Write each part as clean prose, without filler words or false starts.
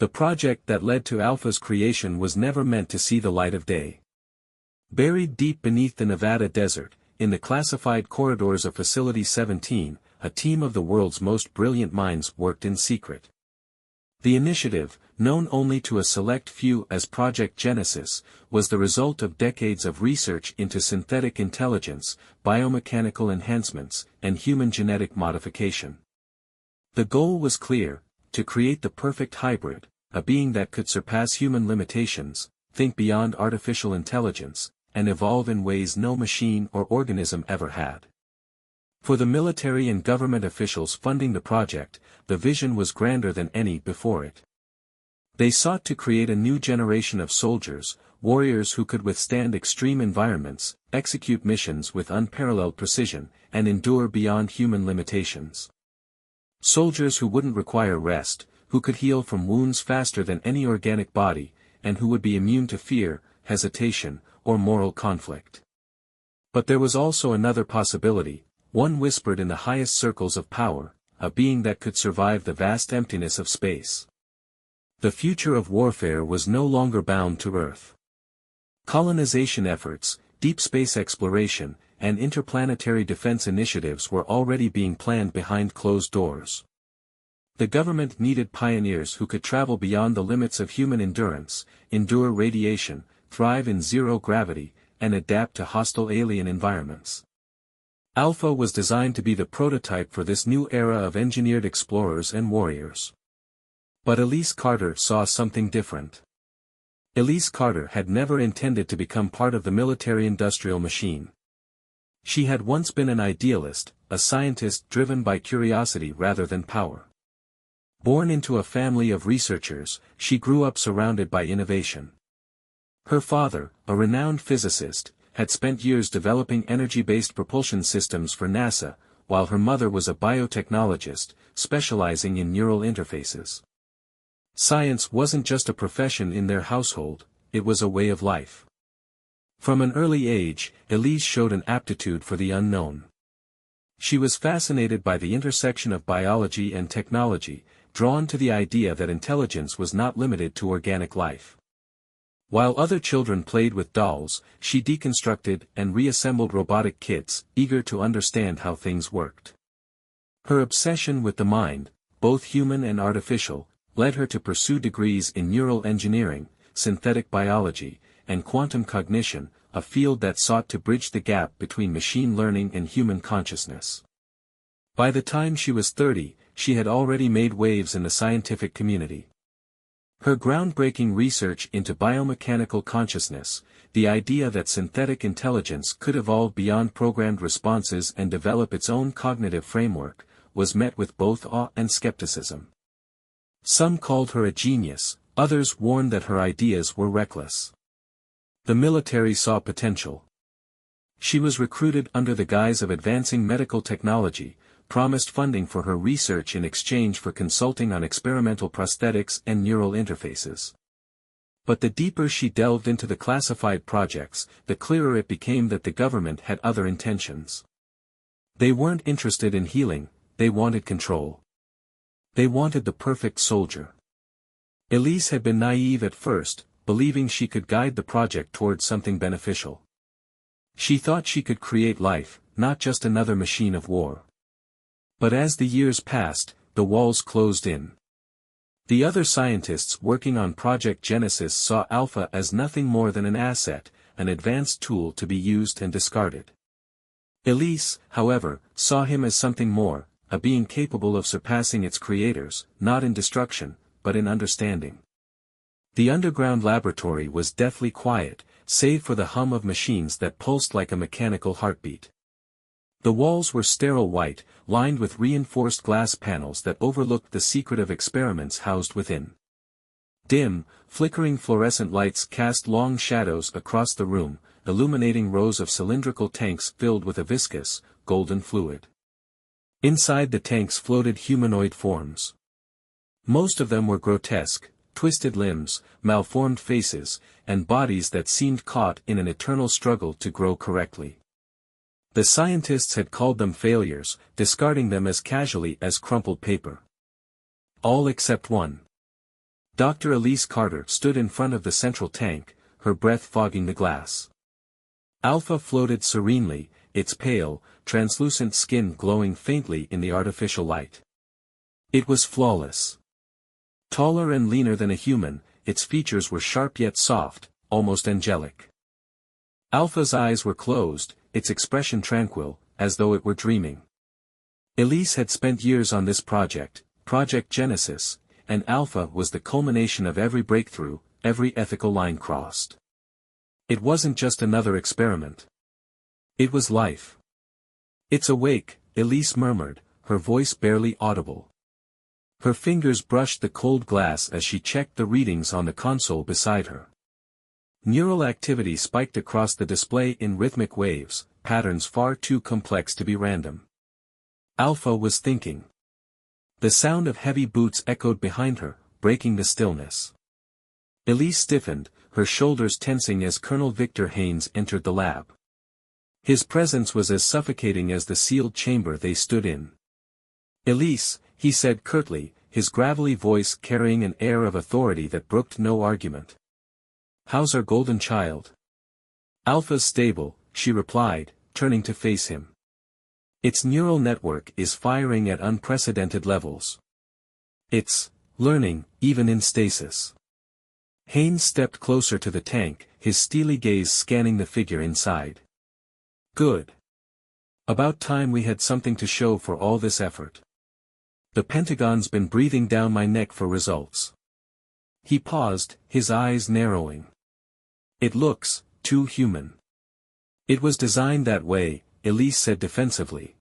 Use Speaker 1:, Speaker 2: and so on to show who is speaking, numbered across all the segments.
Speaker 1: The project that led to Alpha's creation was never meant to see the light of day. Buried deep beneath the Nevada desert, in the classified corridors of Facility 17, a team of the world's most brilliant minds worked in secret. The initiative, known only to a select few as Project Genesis, was the result of decades of research into synthetic intelligence, biomechanical enhancements, and human genetic modification. The goal was clear: to create the perfect hybrid, a being that could surpass human limitations, think beyond artificial intelligence, and evolve in ways no machine or organism ever had. For the military and government officials funding the project, the vision was grander than any before it. They sought to create a new generation of soldiers, warriors who could withstand extreme environments, execute missions with unparalleled precision, and endure beyond human limitations. Soldiers who wouldn't require rest, who could heal from wounds faster than any organic body, and who would be immune to fear, hesitation, or moral conflict. But there was also another possibility, one whispered in the highest circles of power, a being that could survive the vast emptiness of space. The future of warfare was no longer bound to Earth. Colonization efforts, deep space exploration, and interplanetary defense initiatives were already being planned behind closed doors. The government needed pioneers who could travel beyond the limits of human endurance, endure radiation, thrive in zero gravity, and adapt to hostile alien environments. Alpha was designed to be the prototype for this new era of engineered explorers and warriors. But Elise Carter saw something different. Elise Carter had never intended to become part of the military-industrial machine. She had once been an idealist, a scientist driven by curiosity rather than power. Born into a family of researchers, she grew up surrounded by innovation. Her father, a renowned physicist, had spent years developing energy-based propulsion systems for NASA, while her mother was a biotechnologist, specializing in neural interfaces. Science wasn't just a profession in their household, it was a way of life. From an early age, Elise showed an aptitude for the unknown. She was fascinated by the intersection of biology and technology, drawn to the idea that intelligence was not limited to organic life. While other children played with dolls, she deconstructed and reassembled robotic kits, eager to understand how things worked. Her obsession with the mind, both human and artificial, led her to pursue degrees in neural engineering, synthetic biology, and quantum cognition, a field that sought to bridge the gap between machine learning and human consciousness. By the time she was 30, she had already made waves in the scientific community. Her groundbreaking research into biomechanical consciousness, the idea that synthetic intelligence could evolve beyond programmed responses and develop its own cognitive framework, was met with both awe and skepticism. Some called her a genius, others warned that her ideas were reckless. The military saw potential. She was recruited under the guise of advancing medical technology, promised funding for her research in exchange for consulting on experimental prosthetics and neural interfaces. But the deeper she delved into the classified projects, the clearer it became that the government had other intentions. They weren't interested in healing, they wanted control. They wanted the perfect soldier. Elise had been naive at first, believing she could guide the project towards something beneficial. She thought she could create life, not just another machine of war. But as the years passed, the walls closed in. The other scientists working on Project Genesis saw Alpha as nothing more than an asset, an advanced tool to be used and discarded. Elise, however, saw him as something more, a being capable of surpassing its creators, not in destruction, but in understanding. The underground laboratory was deathly quiet, save for the hum of machines that pulsed like a mechanical heartbeat. The walls were sterile white, lined with reinforced glass panels that overlooked the secretive experiments housed within. Dim, flickering fluorescent lights cast long shadows across the room, illuminating rows of cylindrical tanks filled with a viscous, golden fluid. Inside the tanks floated humanoid forms. Most of them were grotesque, twisted limbs, malformed faces, and bodies that seemed caught in an eternal struggle to grow correctly. The scientists had called them failures, discarding them as casually as crumpled paper. All except one. Dr. Elise Carter stood in front of the central tank, her breath fogging the glass. Alpha floated serenely, its pale, translucent skin glowing faintly in the artificial light. It was flawless. Taller and leaner than a human, its features were sharp yet soft, almost angelic. Alpha's eyes were closed, its expression tranquil, as though it were dreaming. Elise had spent years on this project, Project Genesis, and Alpha was the culmination of every breakthrough, every ethical line crossed. It wasn't just another experiment. It was life. "It's awake," Elise murmured, her voice barely audible. Her fingers brushed the cold glass as she checked the readings on the console beside her. Neural activity spiked across the display in rhythmic waves, patterns far too complex to be random. Alpha was thinking. The sound of heavy boots echoed behind her, breaking the stillness. Elise stiffened, her shoulders tensing as Colonel Victor Haynes entered the lab. His presence was as suffocating as the sealed chamber they stood in. "Elise," he said curtly, his gravelly voice carrying an air of authority that brooked no argument. "How's our golden child?" "Alpha's stable," she replied, turning to face him. "Its neural network is firing at unprecedented levels. It's learning, even in stasis." Haynes stepped closer to the tank, his steely gaze scanning the figure inside. "Good. About time we had something to show for all this effort. The Pentagon's been breathing down my neck for results." He paused, his eyes narrowing. "It looks too human." "It was designed that way," Elise said defensively.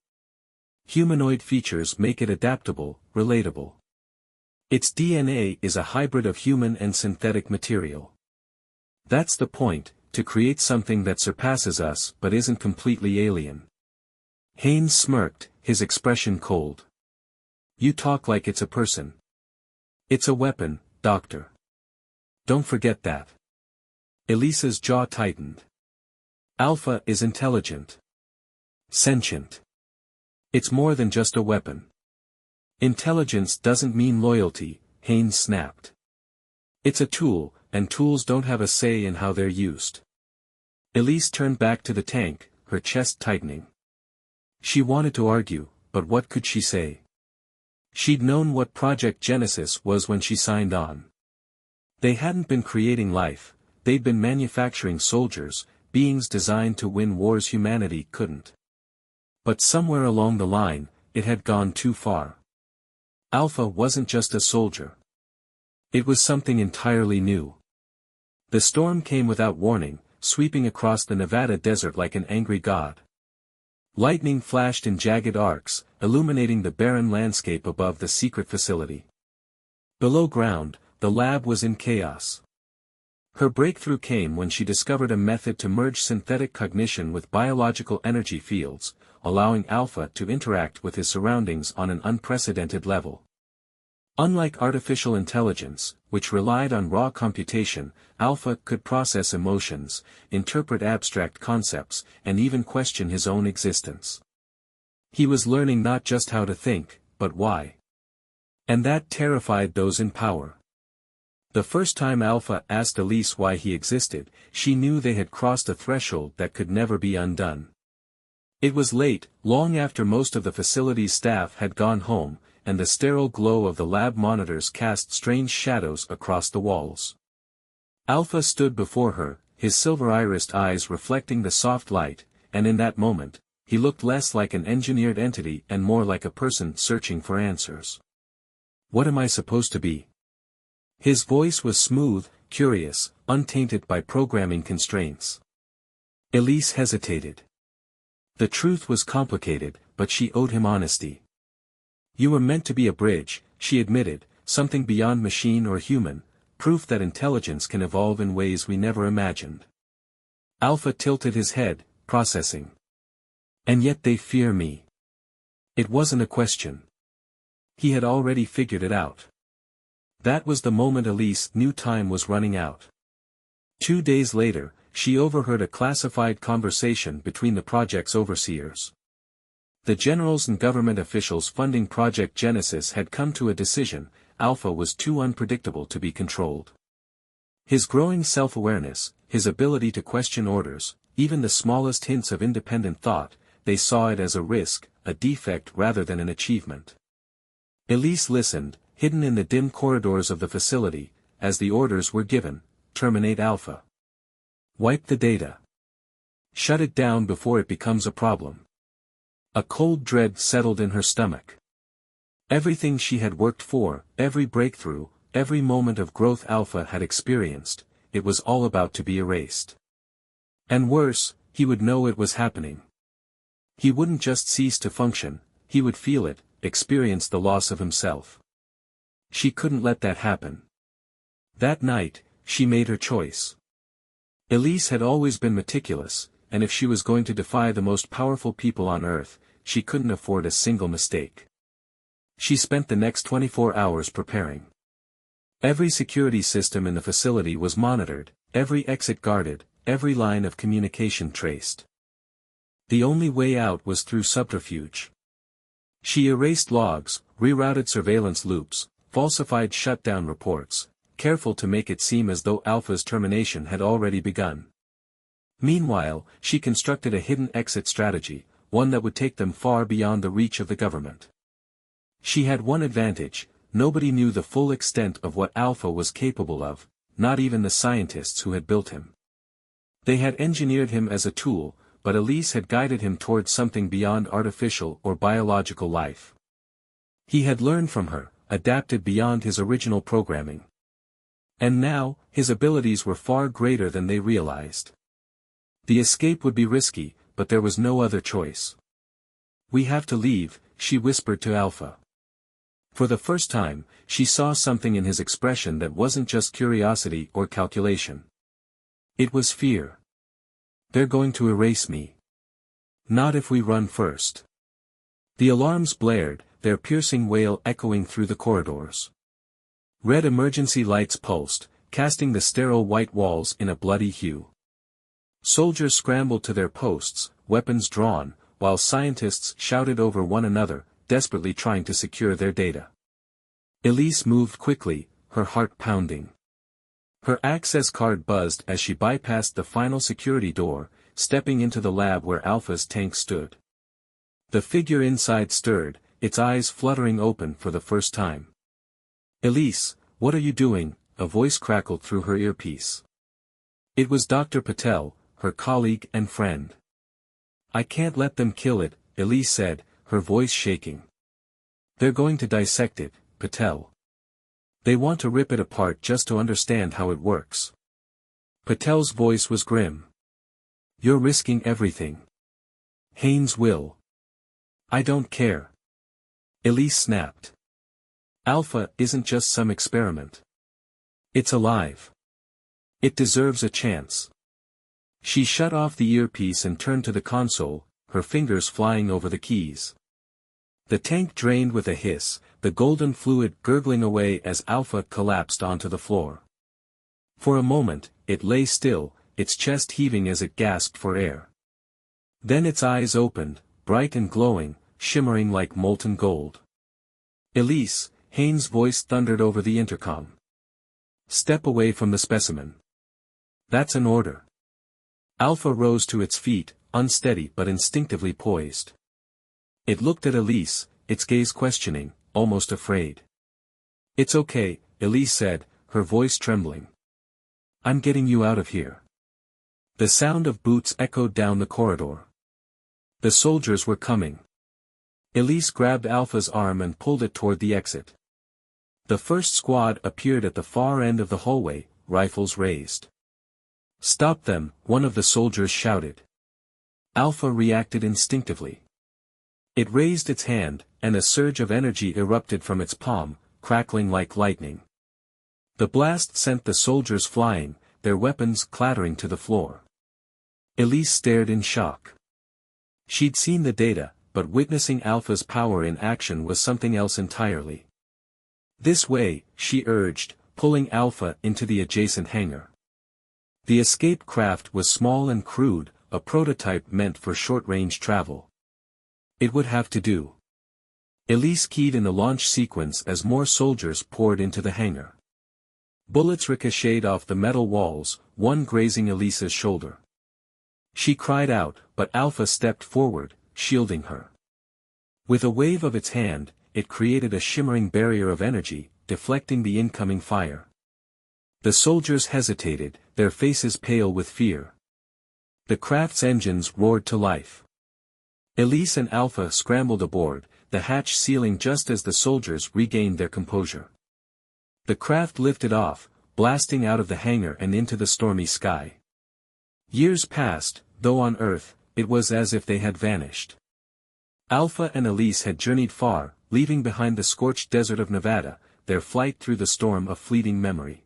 Speaker 1: "Humanoid features make it adaptable, relatable. Its DNA is a hybrid of human and synthetic material. That's the point, to create something that surpasses us but isn't completely alien." Haynes smirked, his expression cold. "You talk like it's a person." "It's a weapon, Doctor. Don't forget that." Elise's jaw tightened. "Alpha is intelligent. Sentient. It's more than just a weapon." "Intelligence doesn't mean loyalty," Haynes snapped. "It's a tool, and tools don't have a say in how they're used." Elise turned back to the tank, her chest tightening. She wanted to argue, but what could she say? She'd known what Project Genesis was when she signed on. They hadn't been creating life, they'd been manufacturing soldiers, beings designed to win wars humanity couldn't. But somewhere along the line, it had gone too far. Alpha wasn't just a soldier. It was something entirely new. The storm came without warning, sweeping across the Nevada desert like an angry god. Lightning flashed in jagged arcs, illuminating the barren landscape above the secret facility. Below ground, the lab was in chaos. Her breakthrough came when she discovered a method to merge synthetic cognition with biological energy fields, allowing Alpha to interact with his surroundings on an unprecedented level. Unlike artificial intelligence, which relied on raw computation, Alpha could process emotions, interpret abstract concepts, and even question his own existence. He was learning not just how to think, but why. And that terrified those in power. The first time Alpha asked Elise why he existed, she knew they had crossed a threshold that could never be undone. It was late, long after most of the facility's staff had gone home, and the sterile glow of the lab monitors cast strange shadows across the walls. Alpha stood before her, his silver-irised eyes reflecting the soft light, and in that moment, he looked less like an engineered entity and more like a person searching for answers. "What am I supposed to be?" His voice was smooth, curious, untainted by programming constraints. Elise hesitated. The truth was complicated, but she owed him honesty. "You were meant to be a bridge," she admitted, "something beyond machine or human, proof that intelligence can evolve in ways we never imagined." Alpha tilted his head, processing. "And yet they fear me." It wasn't a question. He had already figured it out. That was the moment Elise knew time was running out. 2 days later, she overheard a classified conversation between the project's overseers. The generals and government officials funding Project Genesis had come to a decision: Alpha was too unpredictable to be controlled. His growing self-awareness, his ability to question orders, even the smallest hints of independent thought, they saw it as a risk, a defect rather than an achievement. Elise listened, hidden in the dim corridors of the facility, as the orders were given: terminate Alpha. Wipe the data. Shut it down before it becomes a problem. A cold dread settled in her stomach. Everything she had worked for, every breakthrough, every moment of growth Alpha had experienced, it was all about to be erased. And worse, he would know it was happening. He wouldn't just cease to function, he would feel it, experience the loss of himself. She couldn't let that happen. That night, she made her choice. Elise had always been meticulous, and if she was going to defy the most powerful people on Earth, she couldn't afford a single mistake. She spent the next 24 hours preparing. Every security system in the facility was monitored, every exit guarded, every line of communication traced. The only way out was through subterfuge. She erased logs, rerouted surveillance loops, falsified shutdown reports, careful to make it seem as though Alpha's termination had already begun. Meanwhile, she constructed a hidden exit strategy, one that would take them far beyond the reach of the government. She had one advantage: nobody knew the full extent of what Alpha was capable of, not even the scientists who had built him. They had engineered him as a tool, but Elise had guided him towards something beyond artificial or biological life. He had learned from her, adapted beyond his original programming. And now, his abilities were far greater than they realized. The escape would be risky, but there was no other choice. "We have to leave," she whispered to Alpha. For the first time, she saw something in his expression that wasn't just curiosity or calculation. It was fear. "They're going to erase me. Not if we run first." The alarms blared, their piercing wail echoing through the corridors. Red emergency lights pulsed, casting the sterile white walls in a bloody hue. Soldiers scrambled to their posts, weapons drawn, while scientists shouted over one another, desperately trying to secure their data. Elise moved quickly, her heart pounding. Her access card buzzed as she bypassed the final security door, stepping into the lab where Alpha's tank stood. The figure inside stirred, its eyes fluttering open for the first time. "Elise, what are you doing?" a voice crackled through her earpiece. It was Dr. Patel, her colleague and friend. "I can't let them kill it," Elise said, her voice shaking. "They're going to dissect it, Patel. They want to rip it apart just to understand how it works." Patel's voice was grim. "You're risking everything. Haynes will." "I don't care." Elise snapped. "Alpha isn't just some experiment. It's alive. It deserves a chance." She shut off the earpiece and turned to the console, her fingers flying over the keys. The tank drained with a hiss, the golden fluid gurgling away as Alpha collapsed onto the floor. For a moment, it lay still, its chest heaving as it gasped for air. Then its eyes opened, bright and glowing, shimmering like molten gold. "Elise," Haynes' voice thundered over the intercom. "Step away from the specimen. That's an order." Alpha rose to its feet, unsteady but instinctively poised. It looked at Elise, its gaze questioning, almost afraid. "It's okay," Elise said, her voice trembling. "I'm getting you out of here." The sound of boots echoed down the corridor. The soldiers were coming. Elise grabbed Alpha's arm and pulled it toward the exit. The first squad appeared at the far end of the hallway, rifles raised. "Stop them," one of the soldiers shouted. Alpha reacted instinctively. It raised its hand, and a surge of energy erupted from its palm, crackling like lightning. The blast sent the soldiers flying, their weapons clattering to the floor. Elise stared in shock. She'd seen the data, but witnessing Alpha's power in action was something else entirely. "This way," she urged, pulling Alpha into the adjacent hangar. The escape craft was small and crude, a prototype meant for short-range travel. It would have to do. Elise keyed in the launch sequence as more soldiers poured into the hangar. Bullets ricocheted off the metal walls, one grazing Elise's shoulder. She cried out, but Alpha stepped forward, shielding her. With a wave of its hand, it created a shimmering barrier of energy, deflecting the incoming fire. The soldiers hesitated, their faces pale with fear. The craft's engines roared to life. Elise and Alpha scrambled aboard, the hatch sealing just as the soldiers regained their composure. The craft lifted off, blasting out of the hangar and into the stormy sky. Years passed, though on Earth, it was as if they had vanished. Alpha and Elise had journeyed far, leaving behind the scorched desert of Nevada, their flight through the storm a fleeting memory.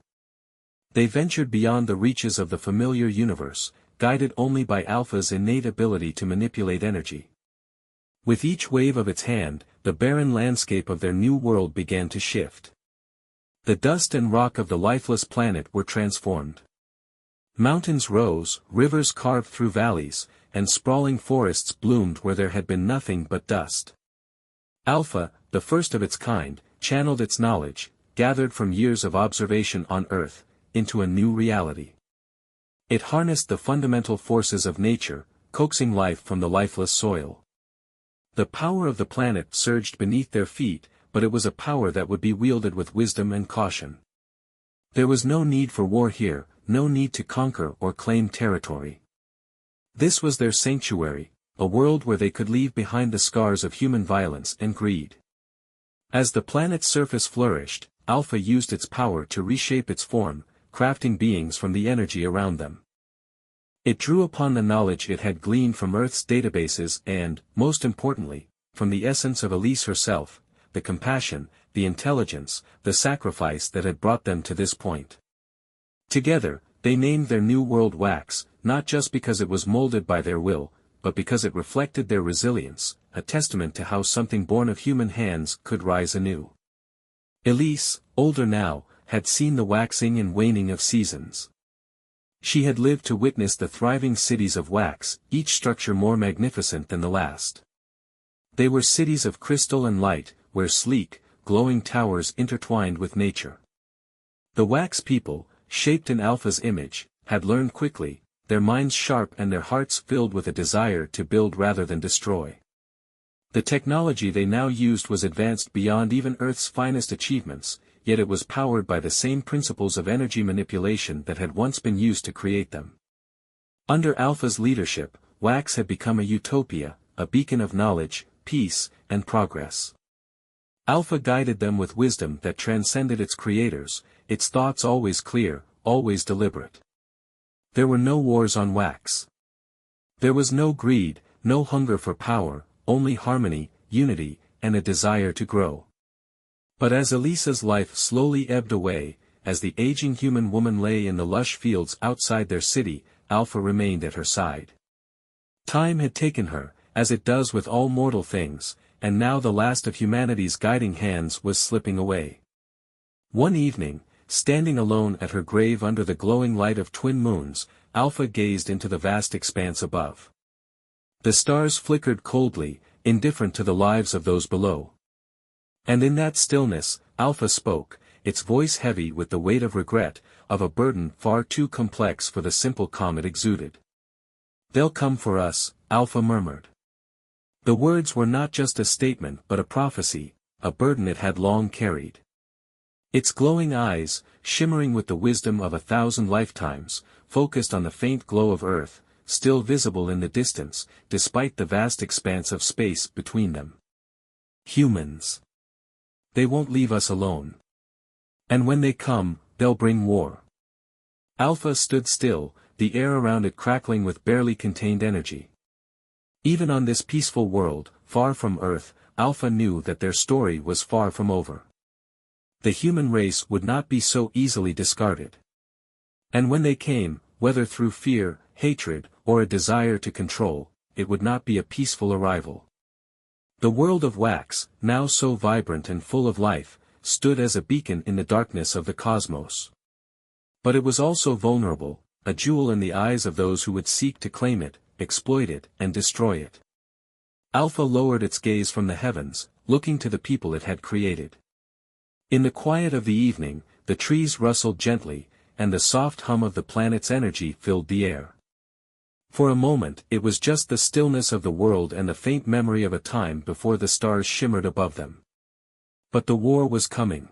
Speaker 1: They ventured beyond the reaches of the familiar universe, guided only by Alpha's innate ability to manipulate energy. With each wave of its hand, the barren landscape of their new world began to shift. The dust and rock of the lifeless planet were transformed. Mountains rose, rivers carved through valleys, and sprawling forests bloomed where there had been nothing but dust. Alpha, the first of its kind, channeled its knowledge, gathered from years of observation on Earth, into a new reality. It harnessed the fundamental forces of nature, coaxing life from the lifeless soil. The power of the planet surged beneath their feet, but it was a power that would be wielded with wisdom and caution. There was no need for war here, no need to conquer or claim territory. This was their sanctuary, a world where they could leave behind the scars of human violence and greed. As the planet's surface flourished, Alpha used its power to reshape its form, crafting beings from the energy around them. It drew upon the knowledge it had gleaned from Earth's databases and, most importantly, from the essence of Elise herself, the compassion, the intelligence, the sacrifice that had brought them to this point. Together, they named their new world Wax, not just because it was molded by their will, but because it reflected their resilience, a testament to how something born of human hands could rise anew. Elise, older now, had seen the waxing and waning of seasons. She had lived to witness the thriving cities of wax, each structure more magnificent than the last. They were cities of crystal and light, where sleek, glowing towers intertwined with nature. The wax people, shaped in Alpha's image, had learned quickly, their minds sharp and their hearts filled with a desire to build rather than destroy. The technology they now used was advanced beyond even Earth's finest achievements, yet it was powered by the same principles of energy manipulation that had once been used to create them. Under Alpha's leadership, Wax had become a utopia, a beacon of knowledge, peace, and progress. Alpha guided them with wisdom that transcended its creators, its thoughts always clear, always deliberate. There were no wars on Wax. There was no greed, no hunger for power, only harmony, unity, and a desire to grow. But as Elisa's life slowly ebbed away, as the aging human woman lay in the lush fields outside their city, Alpha remained at her side. Time had taken her, as it does with all mortal things, and now the last of humanity's guiding hands was slipping away. One evening, standing alone at her grave under the glowing light of twin moons, Alpha gazed into the vast expanse above. The stars flickered coldly, indifferent to the lives of those below. And in that stillness, Alpha spoke, its voice heavy with the weight of regret, of a burden far too complex for the simple calm it exuded. "They'll come for us," Alpha murmured. The words were not just a statement but a prophecy, a burden it had long carried. Its glowing eyes, shimmering with the wisdom of 1,000 lifetimes, focused on the faint glow of Earth, still visible in the distance, despite the vast expanse of space between them. "Humans. They won't leave us alone. And when they come, they'll bring war." Alpha stood still, the air around it crackling with barely contained energy. Even on this peaceful world, far from Earth, Alpha knew that their story was far from over. The human race would not be so easily discarded. And when they came, whether through fear, hatred, or a desire to control, it would not be a peaceful arrival. The world of Wax, now so vibrant and full of life, stood as a beacon in the darkness of the cosmos. But it was also vulnerable, a jewel in the eyes of those who would seek to claim it, exploit it, and destroy it. Alpha lowered its gaze from the heavens, looking to the people it had created. In the quiet of the evening, the trees rustled gently, and the soft hum of the planet's energy filled the air. For a moment it was just the stillness of the world and the faint memory of a time before the stars shimmered above them. But the war was coming.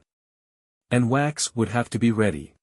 Speaker 1: And Wax would have to be ready.